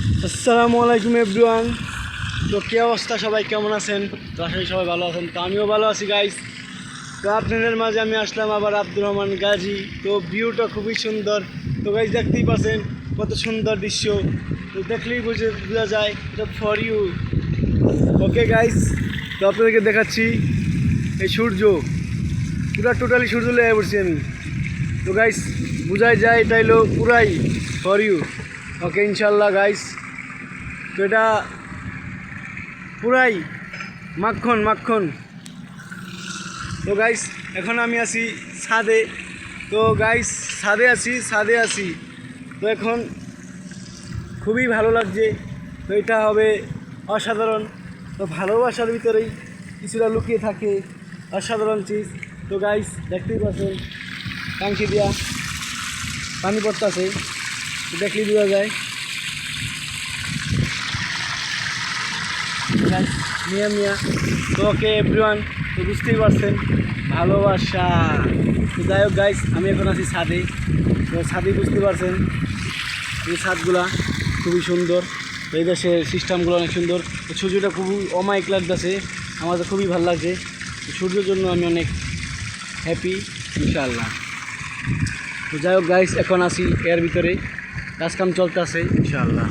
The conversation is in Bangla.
আসসালামু আলাইকুম এভরিওয়ান। তো কী অবস্থা, সবাই কেমন আছেন? তো আসলে সবাই ভালো আছেন, তো আমিও ভালো আছি গাইস। তো আপনাদের মাঝে আমি আসলাম আবার আব্দুর রহমান গাজী। তো ভিউটা খুবই সুন্দর। তো গাইস দেখতেই পাচ্ছেন কত সুন্দর দৃশ্য, তো দেখলেই বোঝা যায় এটা ফর ইউ। ওকে গাইস, তো আপনাদেরকে দেখাচ্ছি এই সূর্য, পুরা টোটালি সূর্য লেগে পড়ছি আমি। তো গাইস বোঝাই যায় এটা হলো পুরাই ফর ইউ। ওকে ইনশাল্লাহ গাইস, তো এটা পুরাই মাখন মাখন। তো গাইস এখন আমি আছি ছাদে। তো গাইস ছাদে আছি। তো এখন খুবই ভালো লাগছে। তো এটা হবে অসাধারণ। তো ভালোবাসার ভিতরেই কিছুটা লুকিয়ে থাকে অসাধারণ চিজ। তো গাইস দেখতেই পাচ্ছেন টাঙ্কি দিয়া পানি পড়তেছে, দেখলেই বোঝা যায়। মিয়া মিয়া। তো ওকে এভরিওয়ান, তো বুঝতেই পারছেন ভালোবাসা। তো যাই হোক গাইস, আমি এখন আছি ছাদে। তো ছাদে বুঝতে পারছেন এই ছাদগুলা খুবই সুন্দর। তো এই দেশের সিস্টেমগুলো অনেক সুন্দর। তো সূর্যটা খুবই অমায়িক লাগতেছে, আমার তো খুবই ভালো লাগছে। সূর্যের জন্য আমি অনেক হ্যাপি ইনশাআল্লাহ। তো যাই হোক গাইস, এখন আসি এর ভিতরে কাজকাম চলতে আছে ইনশাআল্লাহ।